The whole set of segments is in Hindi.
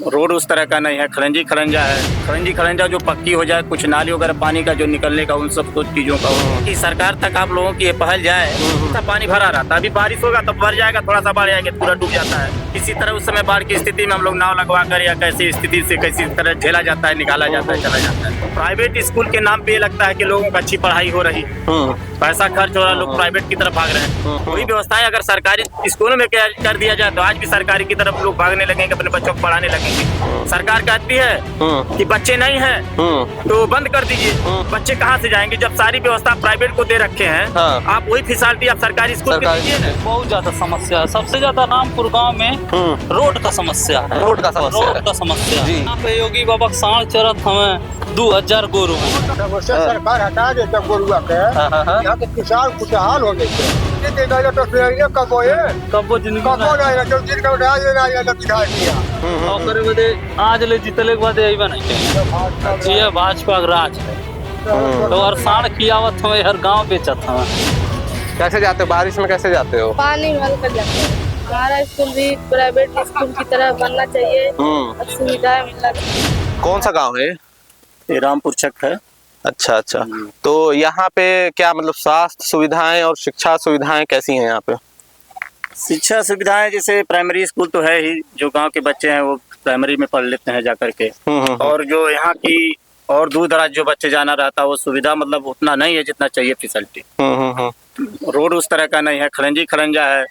रोड उस तरह का नहीं है, खरंजी खरंजा है। खरंजी खरंजा जो पक्की हो जाए, कुछ नाली वगैरह पानी का जो निकलने का, उन सब कुछ चीजों का हो कि सरकार तक आप लोगों की ये पहल जाए। तो पानी भरा रहता है, अभी बारिश होगा तो भर जाएगा, थोड़ा सा बाढ़ आएगा पूरा डूब जाता है। इसी तरह उस समय बाढ़ की स्थिति में हम लोग नाव लगवा कर या कैसी स्थिति से कैसी तरह झेला जाता है, निकाला जाता है, चला जाता है। प्राइवेट स्कूल के नाम पे ये लगता है कि लोगों को अच्छी पढ़ाई हो रही है, पैसा खर्च हो रहा है, लोग प्राइवेट की तरफ भाग रहे हैं। वही व्यवस्थाएं अगर सरकारी स्कूलों में कर दिया जाए तो आज भी सरकारी की तरफ लोग भागने लगेंगे, अपने बच्चों को पढ़ाने लगेंगे। सरकार कहती है कि बच्चे नहीं हैं तो बंद कर दीजिए, बच्चे कहाँ से जाएंगे जब सारी व्यवस्था प्राइवेट को दे रखे हैं। आप वही फैसिलिटी आप सरकारी स्कूल में दीजिए ना। बहुत ज्यादा समस्या है, सबसे ज्यादा रामपुर गांव में रोड का समस्या है। रोड का समस्या है। यहाँ पे योगी बाबा सांड चरत हमें 2000 गोरू सरकार हटा दे तब गोरुआ के यहाँ के किसान खुशहाल हो गए कबो जिंदगी आज ले जीतले के बाद अइबा नहीं ये भाजपा का राज है। तो हर सांड खियावत हमें, हर गांव बेचत हमें। कैसे जाते हो बारिश में, कैसे जाते हो? पानी भर कर जाते हैं। हमारा स्कूल भी प्राइवेट स्कूल की तरह बनना चाहिए, सुविधाएं मिलना चाहिए। कौन सा गांव है? ये रामपुर चक है। अच्छा अच्छा। तो यहाँ पे क्या मतलब स्वास्थ्य सुविधाएं और शिक्षा सुविधाएं कैसी हैं यहाँ पे? शिक्षा सुविधाएं जैसे प्राइमरी स्कूल तो है ही, जो गांव के बच्चे हैं वो प्राइमरी में पढ़ लेते हैं जाकर के। और जो यहाँ की और दूर दराज जो बच्चे जाना रहता है वो सुविधा मतलब उतना नहीं है जितना चाहिए फैसिलिटी। रोड उस तरह का नहीं है, खरंजी खरंजा है।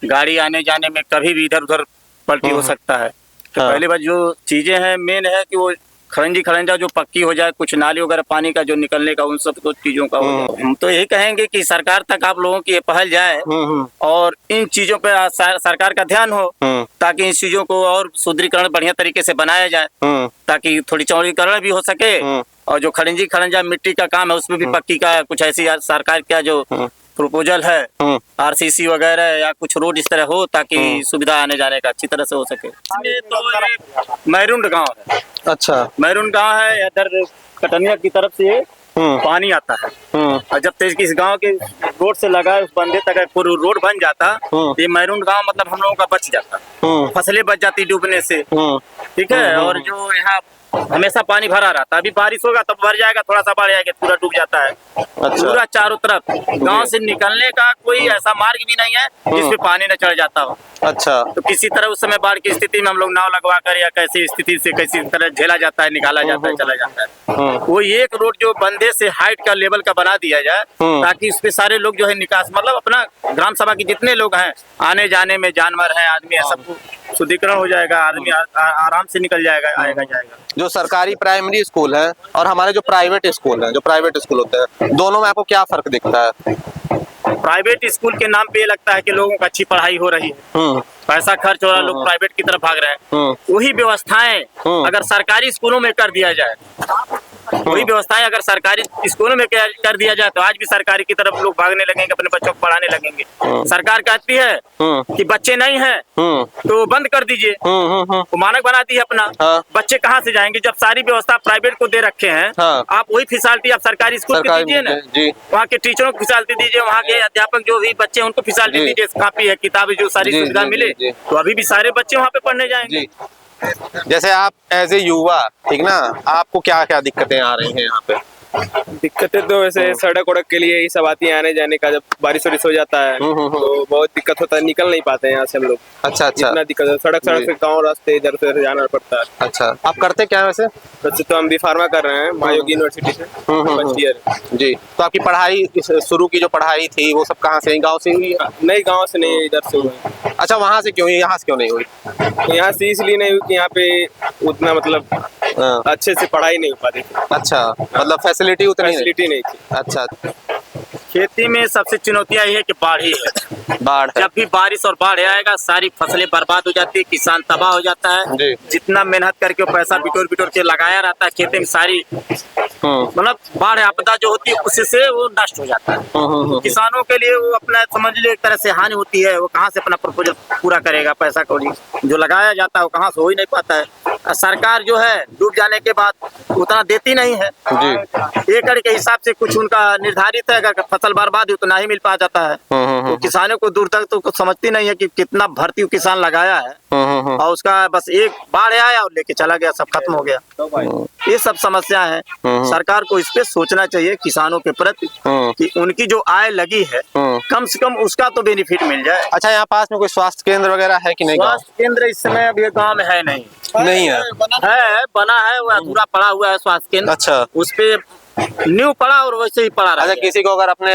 गाड़ी आने जाने में कभी भी इधर उधर पलटी हो सकता है। तो पहली बात जो चीजें हैं मेन है कि वो खरंजी खरंजा जो पक्की हो जाए, कुछ नाली वगैरह पानी का जो निकलने का, उन सब कुछ चीजों का हो जाए। हम तो यही कहेंगे कि सरकार तक आप लोगों की ये पहल जाए और इन चीजों पे सरकार का ध्यान हो, ताकि इन चीजों को और सुदृढ़ीकरण बढ़िया तरीके से बनाया जाए, ताकि थोड़ी चौड़ीकरण भी हो सके। और जो खरंजी खरंजा मिट्टी का काम है उसमें भी पक्की का कुछ ऐसी सरकार का जो प्रपोजल है आरसीसी वगैरह या कुछ रोड इस तरह हो, ताकि सुविधा आने जाने का अच्छी तरह से हो सके। तो मैरून गांव है। अच्छा, मैरून गांव है, इधर कटनिया की तरफ से पानी आता है। और जब तक इस गांव के रोड से लगा उस बंदे तक पूरा रोड बन जाता, ये मैरून गांव मतलब हम लोगों का बच जाता, फसलें बच जाती डूबने से। ठीक है। और जो यहाँ हमेशा पानी भरा रहता है, अभी बारिश होगा तब भर जाएगा, थोड़ा सा बाढ़ आएगा पूरा डूब जाता है। पूरा चारों तरफ गांव से निकलने का कोई ऐसा मार्ग भी नहीं है जिसपे पानी न चढ़ जाता हो। अच्छा। तो किसी तरह उस समय बाढ़ की स्थिति में हम लोग नाव लगवा कर या कैसी स्थिति से कैसी तरह झेला जाता है, निकाला जाता है, चला जाता है। वो एक रोड जो बंदे से हाइट का लेवल का बना दिया जाए, ताकि उसपे सारे लोग जो है निकास मतलब अपना ग्राम सभा के जितने लोग हैं आने जाने में, जानवर है, आदमी है, सबको शुद्धिकरण हो जाएगा, आदमी आराम से निकल जाएगा, आएगा जाएगा। जो सरकारी प्राइमरी स्कूल है और हमारे जो प्राइवेट स्कूल है, जो प्राइवेट स्कूल होते हैं, दोनों में आपको क्या फर्क दिखता है? प्राइवेट स्कूल के नाम पे ये लगता है कि लोगों को अच्छी पढ़ाई हो रही है, पैसा खर्च हो रहा है, लोग प्राइवेट की तरफ भाग रहे हैं। वही व्यवस्थाएं अगर सरकारी स्कूलों में कर दिया जाए, वही व्यवस्थाएं अगर सरकारी स्कूलों में कर दिया जाए तो आज भी सरकारी की तरफ लोग भागने लगेंगे, अपने बच्चों को पढ़ाने लगेंगे। सरकार कहती है कि बच्चे नहीं हैं तो बंद कर दीजिए, वो मानक बनाती है अपना। बच्चे कहाँ से जाएंगे जब सारी व्यवस्था प्राइवेट को दे रखे हैं। आप वही फैसिलिटी आप सरकारी स्कूल को दीजिए ना, वहाँ के टीचरों को फैसिलिटी दीजिए, वहाँ के अध्यापक जो भी बच्चे उनको फैसिलिटी दीजिए, कापी है, किताबें, जो सारी सुविधा मिले तो अभी भी सारे बच्चे वहाँ पे पढ़ने जाएंगे। जैसे आप एज ए युवा, ठीक ना, आपको क्या क्या दिक्कतें आ रही हैं यहाँ पे? दिक्कतें तो वैसे सड़क वड़क के लिए ही सब आती है, आने जाने का। जब बारिश वारिश हो जाता है तो बहुत दिक्कत होता है, निकल नहीं पाते हैं यहाँ से हम लोग। अच्छा अच्छा। इतना दिक्कत है, सड़क से गाँव रास्ते इधर से जाना पड़ता है। अच्छा, आप करते क्या है वैसे? वैसे तो हम भी फार्मा कर रहे हैं महायोगी यूनिवर्सिटी से, फर्स्ट ईयर। जी। तो आपकी पढ़ाई शुरू की जो पढ़ाई थी वो सब कहाँ से, गाँव से हुई? नहीं, गाँव से नहीं, इधर से हुई। अच्छा, वहाँ से क्यों, यहाँ से क्यों नहीं हुई? यहाँ से इसलिए नहीं हुई कि यहाँ पे उतना मतलब अच्छे से पढ़ाई नहीं हो पाती। अच्छा, मतलब फैसिलिटी फैसिलिटी नहीं थी। अच्छा। खेती में सबसे चुनौतियां ये है कि बाढ़ ही है। बाढ़ है। जब भी बारिश और बाढ़ आएगा सारी फसलें बर्बाद हो जाती है, किसान तबाह हो जाता है। जितना मेहनत करके वो पैसा बिटोर बिटोर के लगाया रहता है खेती में, सारी मतलब बाढ़ आपदा जो होती है उससे वो नष्ट हो जाता है। किसानों के लिए वो अपना समझ लो एक तरह से हानि होती है। वो कहाँ से अपना प्रपोजल पूरा करेगा, पैसा कौड़ी जो लगाया जाता है वो कहाँ से हो ही नहीं पाता है। सरकार जो है डूब जाने के बाद उतना देती नहीं है जी। एकड़ के हिसाब से कुछ उनका निर्धारित है, अगर फसल बर्बाद हुई तो ना ही मिल पा जाता है। तो किसानों को दूर तक तो कुछ समझती नहीं है कि कितना भर्ती किसान लगाया है और उसका बस एक बाढ़ आया और लेके चला गया, सब खत्म हो गया। ये सब समस्या है। सरकार को इस पे सोचना चाहिए किसानों के प्रति कि उनकी जो आय लगी है कम से कम उसका तो बेनिफिट मिल जाए। अच्छा, यहाँ पास में कोई स्वास्थ्य केंद्र वगैरह है कि नहीं? स्वास्थ्य केंद्र इस समय अभी गाँव में है नहीं है बना है, वो अधूरा पड़ा हुआ है स्वास्थ्य केंद्र। अच्छा, उस पे न्यू पड़ा और वैसे ही पड़ा रहा। अच्छा, किसी को अगर अपने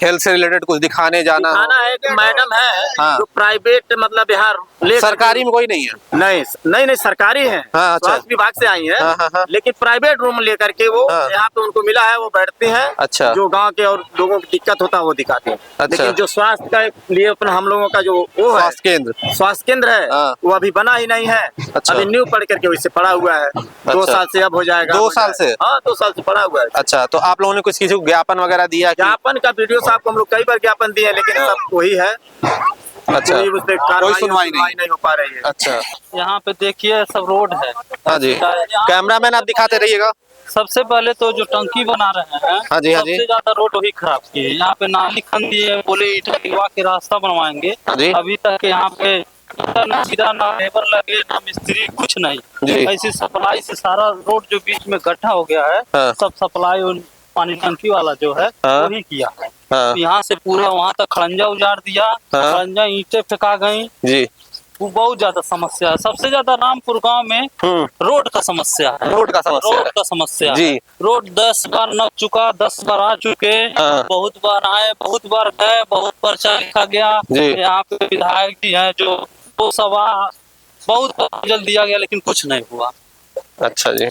हेल्थ से रिलेटेड कुछ दिखाने जाना है कि मैडम है हाँ। जो प्राइवेट मतलब बिहार सरकारी में कोई नहीं है? नहीं सरकारी है। हाँ, अच्छा। स्वास्थ्य विभाग से आई है। हाँ। लेकिन प्राइवेट रूम लेकर के वो हाँ। यहाँ पे उनको मिला है, वो बैठती हैं। अच्छा। जो गांव के और लोगों की दिक्कत होता है वो दिखाते हैं। अच्छा। लेकिन जो स्वास्थ्य का लिए अपना हम लोगों का जो वो है स्वास्थ्य केंद्र है हाँ। वो अभी बना ही नहीं है। अच्छा। अभी न्यू पढ़ करके वैसे पड़ा हुआ है। 2 साल से अब हो जाएगा। 2 साल से? हाँ, 2 साल से पड़ा हुआ है। अच्छा, तो आप लोगों ने कुछ किसी को ज्ञापन वगैरह दिया? ज्ञापन का वीडियो साहब को हम लोग कई बार ज्ञापन दिए, लेकिन सब वही है। अच्छा, कोई सुनवाई नहीं हो पा रही है। अच्छा, यहाँ पे देखिए सब रोड है। हाँ जी, कैमरामैन आप दिखाते रहिएगा। सबसे पहले तो जो टंकी बना रहे हैं हाँ जी, हाँ जी। सबसे ज्यादा रोड वही खराब की है। यहाँ पे नाली खन दिए, बोले ईटा गिरवा के रास्ता बनवाएंगे। हाँ जी। अभी तक यहाँ पे ना सीधा ना लेबर लगे ना मिस्त्री, कुछ जी। नहीं। ऐसी सप्लाई से सारा रोड जो बीच में गड्ढा हो गया है हाँ। सब सप्लाई उन पानी टंकी वाला जो है हाँ। वही किया है। हाँ। यहाँ से पूरा वहाँ तक खड़ंजा उजाड़ दिया। हाँ। खड़ंजा ईंटें फेंका गई। जी, वो बहुत ज्यादा समस्या है। सबसे ज्यादा रामपुर गांव में रोड का समस्या है। रोड का समस्या है। जी। रोड 10 बार नप चुका, 10 बार आ चुके। हाँ। बहुत बार आए, बहुत बार गए, बहुत पर्चा लिखा गया। जी। यहाँ पे विधायक जी हैं जो वो सभा बहुत प्रपोजल दिया गया लेकिन कुछ नहीं हुआ। अच्छा जी,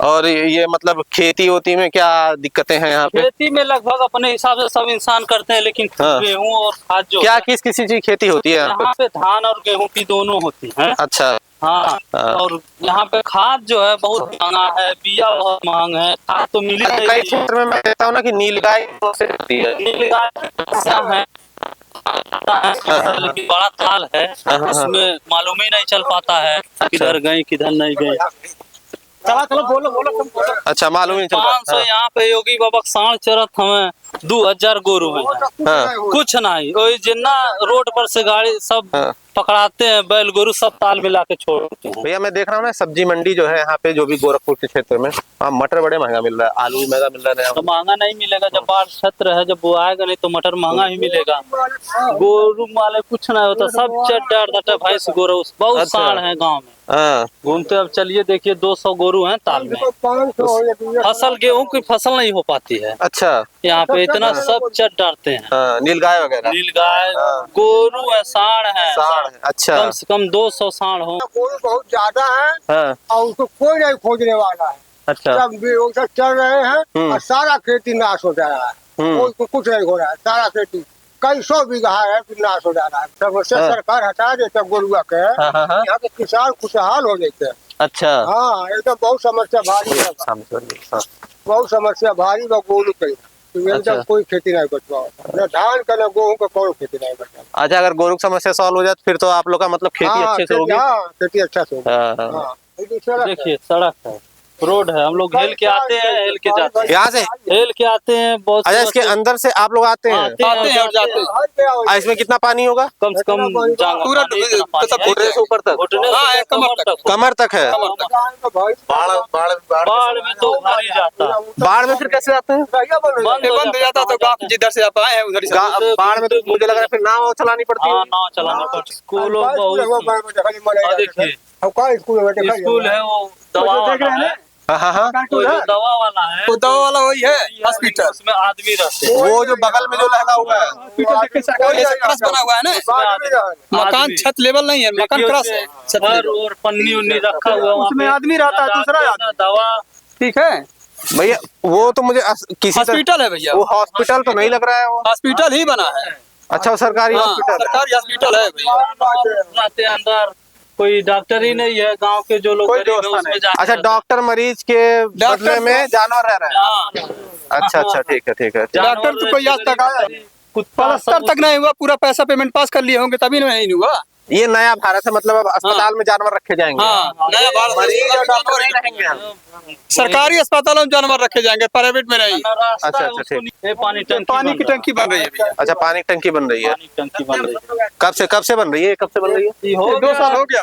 और ये मतलब खेती होती में क्या दिक्कतें हैं यहाँ पे? खेती में लगभग अपने हिसाब से सब इंसान करते हैं, लेकिन हाँ। गेहूँ और खाद जो क्या है, किस किसी चीज खेती होती है यहाँ पे धान और गेहूँ की दोनों होती है। अच्छा। हाँ। हाँ। और यहाँ पे खाद जो है बहुत महंगा है, बिया बहुत महंग है, खाद तो मिल ही कई नहीं। क्षेत्र में मैं कहता हूँ ना कि नीलगाय से होती है। नीलगाय है लेकिन बड़ा ताल है, उसमें मालूम ही नहीं चल पाता है किधर गई किधर नहीं गई। चलो बोलो। अच्छा, मालूम नहीं चल 500 यहाँ पे योगी बाबा साढ़ चरत हमें 2000 गोरू है। हाँ। कुछ नहीं, वही जितना रोड पर से गाड़ी सब हाँ। पकड़ाते हैं, बैल गोरू सब ताल मिला के छोड़ते हैं। भैया मैं देख रहा हूँ ना सब्जी मंडी जो है यहाँ पे, जो भी गोरखपुर के क्षेत्र में, वहाँ मटर बड़े महंगा मिल रहा है, आलू भी महंगा मिल रहा है। तो महंगा नहीं मिलेगा, जब बाढ़ क्षेत्र है, जब वो आएगा नहीं तो मटर महंगा ही मिलेगा। गोरू वाले कुछ नहीं होता, सब चड्डा डटे भैंस गोरू बहुत अच्छा। साढ़ है गाँव में। हाँ। घूमते अब चलिए देखिए 200 गोरू हैं ताल में। फसल गेहूं की फसल नहीं हो पाती है अच्छा। यहाँ पे, इतना सब चट डालते हैं। हाँ, नीलगाय वगैरह। नीलगाय हाँ। गोरू है, साढ़ है। साढ़ है, अच्छा। कम से कम 200 साढ़ हो। कोई बहुत ज्यादा है हाँ। और उसको कोई नहीं खोजने वाला है। अच्छा। सब बेहोश चल रहे हैं और सारा खेती नाश हो जा रहा है। कोई कुछ नहीं हो रहा है, सारा खेती कई 100 बीघा है नाश हो जा रहा है। समस्या हाँ। सरकार हटा देता गोरुआ के, हाँ। यहाँ के किसान खुशहाल हो जाते। अच्छा। हाँ, एकदम बहुत समस्या भारी है, बहुत समस्या भारी बा गोरू के। एकदम अच्छा। कोई खेती नहीं बचवा, न धान का न गेहूं का कोई खेती नहीं बचा। अच्छा, अगर गोरु की समस्या सॉल्व हो जाए फिर तो आप लोग का मतलब खेती अच्छे से होगी। हाँ, खेती अच्छा से होगी। हाँ। हाँ, दूसरा देखिए सड़क है, रोड है, हम लोग हेल के आते हैं, हेल के जाते हैं। यहाँ से हेल के आते हैं बहुत। अच्छा, इसके अंदर से आप लोग आते हैं? आते हैं और जाते हैं। इसमें कितना पानी होगा? कम से कम पूरा घुटने से ऊपर तक, कमर तक है। बाढ़ में तो भारी जाता है। बाढ़ में फिर कैसे जाते हैं? बंद हो जाता तो गाँव जिधर से आप आए हैं उधर से। बाढ़ में तो मुझे लग रहा है फिर नाव चलानी पड़ती हाँ, है। नाव चलानी पड़ती। स्कूलों बहुत देखिए स्कूल है, वो दवा वाला है। हाँ। वो जो दवा वाला है, वो दवा वाला वही है हॉस्पिटल। उसमें आदमी रहते हैं। वो जो बगल में जो लगा हुआ है, क्रस बना हुआ है ना, मकान छत लेवल नहीं है, मकान क्रस है। और पन्नी उन्नी रखा हुआ, उसमें आदमी रहता है, दूसरा आदमी। दवा ठीक है भैया वो तो मुझे किसी हॉस्पिटल है भैया, वो हॉस्पिटल तो नहीं लग रहा है वो। हॉस्पिटल ही बना है। अच्छा, वो सरकारी हॉस्पिटल। सरकारी हॉस्पिटल है भैया। रहते हैं अंदर, कोई डॉक्टर ही नहीं है। गांव के जो लोग गरीब हैं उसमें जाते अच्छा, हैं। डॉक्टर मरीज के बदले में जानवर रह रहे हैं। हाँ। अच्छा, ठीक है। डॉक्टर तो कोई आज तक आया कुत्ता प्लास्टर तक नहीं हुआ, पूरा पैसा पेमेंट पास कर लिए होंगे तभी नहीं हुआ। ये नया भारत है, मतलब अब अस्पताल में जानवर रखे जाएंगे। हाँ, नया भारत मरीज और डॉक्टर नहीं रहेंगे हम। सरकारी अस्पतालों में जानवर रखे जाएंगे, प्राइवेट में नहीं। अच्छा अच्छा ठीक। ये पानी की टंकी बन रही है भैया। अच्छा पानी की टंकी बन रही है। पानी टंकी बन रही है। कब से बन रही है? कब से बन रही है? 2 साल हो गया।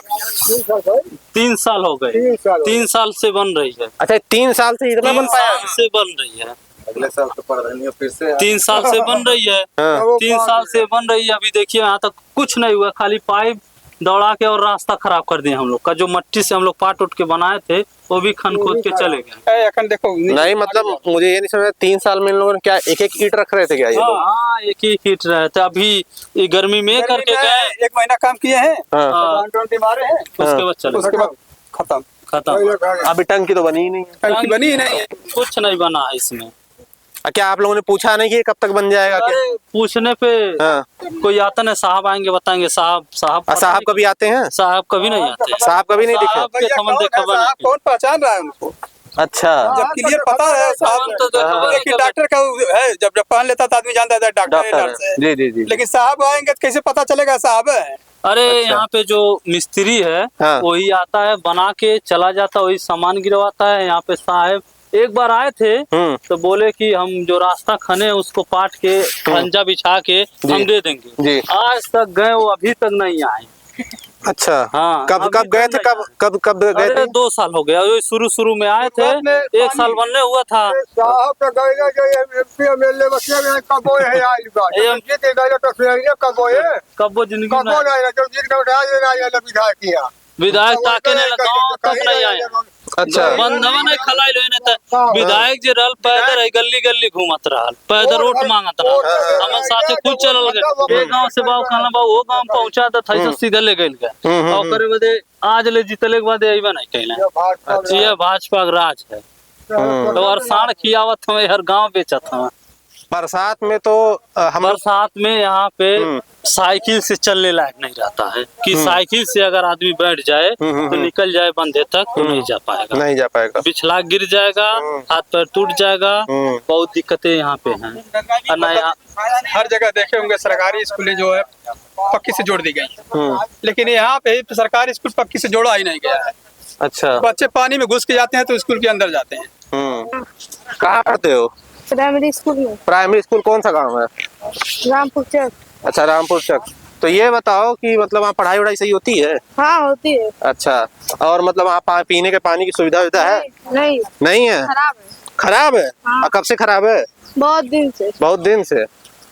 3 साल हो गए। 3 साल से बन रही है। अच्छा 3 साल से इतना बन पाया? 3 साल से बन रही है। अगले साल तो पड़ रही है फिर से। 3 साल से बन रही है। हाँ। 3 साल से बन रही है। अभी देखिए यहाँ तक कुछ नहीं हुआ, खाली पाइप दौड़ा के और रास्ता खराब कर दिए हम लोग का। जो मट्टी से हम लोग पाट उठ के बनाए थे वो भी खन खोद के चले गए। देखो नहीं मतलब मुझे ये नहीं समझ, 3 साल में इन लोगों ने क्या एक ईंट रख रहे थे क्या ये लोग? हाँ एक ही ईंट रहे थे। अभी ये गर्मी में करके गए, 1 महीना काम किए हैं, हाँ। मारे हैं, उसके बाद चले उसके बाद खत्म। अभी टंकी तो बनी ही नहीं है। टंकी बनी ही नहीं है। कुछ नहीं बना है इसमें। क्या आप लोगों ने पूछा नहीं कि कब तक बन जाएगा? क्या पूछने पे कोई आता नहीं, साहब आएंगे बताएंगे। साहब साहब कभी आते हैं? साहब कभी नहीं आते। साहब कभी नहीं दिखे? साहब के संबंध खबर नहीं। कौन पहचान रहा है उनको? अच्छा जब क्लियर पता है साहब तो लेकिन डॉक्टर का है, जब पहन लेता था आदमी जानता था डॉक्टर है। जी जी जी। लेकिन साहब आएंगे तो कैसे पता चलेगा साहब है? अरे अच्छा। यहाँ पे जो मिस्त्री है हाँ। वही आता है, बना के चला जाता है, वही सामान गिरवाता है। यहाँ पे साहब एक बार आए थे तो बोले कि हम जो रास्ता खने उसको पाट के खंजा बिछा के हम दे देंगे जी। आज तक गए, वो अभी तक नहीं आए। अच्छा हाँ, कब गए थे? कब गए थे? 2 साल हो गया। शुरू में आए थे, 1 साल बनने हुआ था। साहब का गए जो एमपी एमएलए बच्चे में कब होए है आई बात ये के गए तो फिर कब होए कब वो जिंदगी कब में होए जो जिन का उठा देना ये विधायक किया विधायक ताके ने लगाओ तब नहीं आए। अच्छा बंधवा नहीं खलाई लेने था। विधायक जे रहल पैदल है, गली गली घूमत रहल, पैदल वोट मांगत रहल। हमारे साथे खुद चलल गए, एक गांव से बाबू खाना बाबू वो गांव पहुंचा तो था सीधे ले गए और करे बदे आज ले जीतले के बाद अइबा नहीं कहले। ये भाजपा का राज है। तो और साण खियावत हमें हर गांव बेचत हमें। बरसात में तो हम बरसात में यहाँ पे साइकिल से चलने लायक नहीं रहता है कि साइकिल से अगर आदमी बैठ जाए तो निकल जाए बंधे तक तो नहीं जा पाएगा। पिछला गिर जाएगा, हाथ पैर टूट जाएगा। बहुत दिक्कतें यहाँ पे हैं। हर जगह देखे होंगे सरकारी स्कूलें जो है पक्की से जोड़ दी गई, लेकिन यहाँ पे सरकारी स्कूल पक्की से जोड़ा ही नहीं गया है। अच्छा बच्चे पानी में घुस के जाते हैं तो स्कूल के अंदर जाते हैं। कहाँ पढ़ते हो? प्राइमरी स्कूल में। प्राइमरी स्कूल कौन सा गाँव है? रामपुर चक। अच्छा रामपुर चक। तो ये बताओ कि मतलब वहाँ पढ़ाई वढ़ाई सही होती है? हाँ होती है। अच्छा और मतलब वहाँ पीने के पानी की सुविधा है? नहीं है। खराब है। हाँ। कब से खराब है? बहुत दिन से।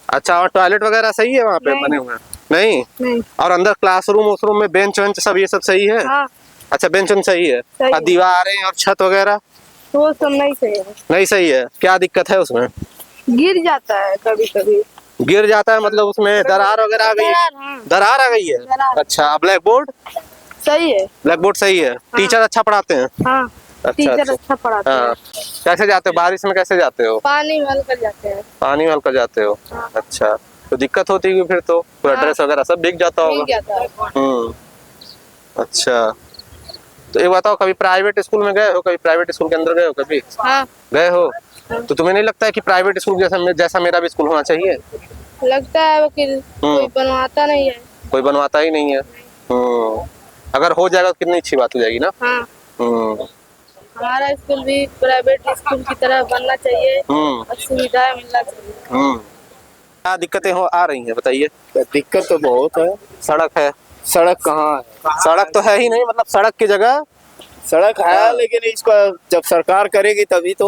अच्छा और टॉयलेट वगैरह सही है वहाँ पे बने हुए? नहीं। और अंदर क्लासरूम में बेंच वेंच सब ये सब सही है? हाँ। अच्छा बेंच वेंच सही है। और दीवारें और छत वगैरह वो सब नहीं सही है। नहीं सही है। क्या दिक्कत है उसमें? गिर जाता है कभी कभी। गिर जाता है मतलब उसमें दरार वगैरह आ गई है? दरार आ गई है। अच्छा ब्लैक बोर्ड सही है। ब्लैक बोर्ड सही है। टीचर अच्छा पढ़ाते हैं? हाँ टीचर अच्छा पढ़ाते हैं। कैसे जाते हो बारिश में? कैसे जाते हो? पानी में कर जाते हैं। पानी में कर जाते हो? अच्छा तो दिक्कत होती है फिर तो पूरा ड्रेस वगैरह सब भीग जाता होगा। अच्छा तो ये बताओ कभी प्राइवेट स्कूल में गए हो? कभी प्राइवेट स्कूल के अंदर गए हो कभी? हाँ। गए हो? तो तुम्हें नहीं लगता है कि प्राइवेट स्कूल जैसा मेरा भी स्कूल होना चाहिए? लगता है वकील कोई बनवाता नहीं है। कोई बनवाता ही नहीं है। अगर हो जाएगा तो कितनी अच्छी बात हो जाएगी ना। हाँ। हमारा स्कूल भी प्राइवेट स्कूल की तरह बनना चाहिए और सुविधाएं मिलना चाहिए। क्या दिक्कतें आ रही हैं बताइए? दिक्कत तो बहुत है। सड़क है? सड़क कहाँ है? सड़क तो है ही नहीं, मतलब सड़क की जगह सड़क है लेकिन इसका जब सरकार करेगी तभी तो।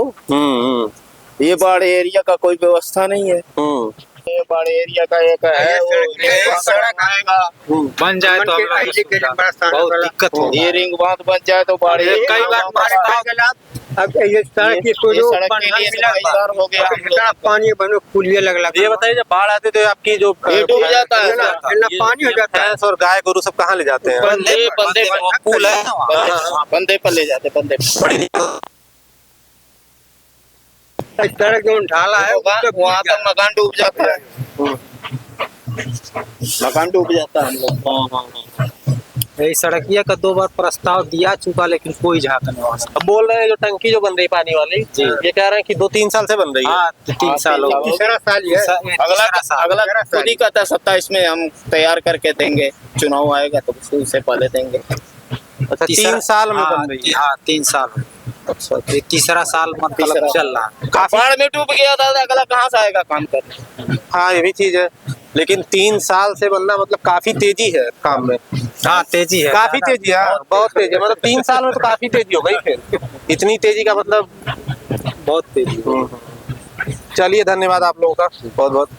ये बाढ़ एरिया का कोई व्यवस्था नहीं है। ये बाढ़ एरिया का एक है सड़क आएगा बन जाए तो बहुत दिक्कत हो। ये रिंग बांध बन जाए तो बाढ़ कई बार अब ये सड़क की ये सड़क के लिए समझदार हो गया। कितना पानी बनो पुलिया लग ये बताइए जब बाढ़ आती तो आपकी जो ये डूब जाता है पानी हो जाता है। भैंस और गाय गोरू सब कहाँ ले जाते हैं? बंदे पुल है बंदे पर ले जाते बंदे। सड़क जो ढाला है वहाँ तक मकान डूब जाता है। मकान डूब जाता है हम लोग। यही सड़किया का 2 बार प्रस्ताव दिया चुका, लेकिन कोई झाक नहीं वहाँ से। अब बोल रहे हैं जो टंकी जो बन रही पानी वाली ये कह रहे हैं कि 2-3 साल से बन रही है। हाँ 3 साल हो गए। तीसरा साल ही है। अगला खुद ही कहता 27 में हम तैयार करके देंगे, चुनाव आएगा तो उससे पहले देंगे। अच्छा 3 साल में बन रही है। हाँ 3 साल। अच्छा ये तीसरा साल मतलब चल रहा है। बाढ़ में डूब गया था, अगला कहाँ से आएगा काम करने। हाँ ये भी चीज है, लेकिन 3 साल से बनना मतलब काफी तेजी है काम में। हाँ तेजी है, काफी तेजी है, बहुत तेजी है। मतलब 3 साल में तो काफी तेजी हो गई, फिर इतनी तेजी का मतलब बहुत तेजी। चलिए धन्यवाद आप लोगों का बहुत बहुत।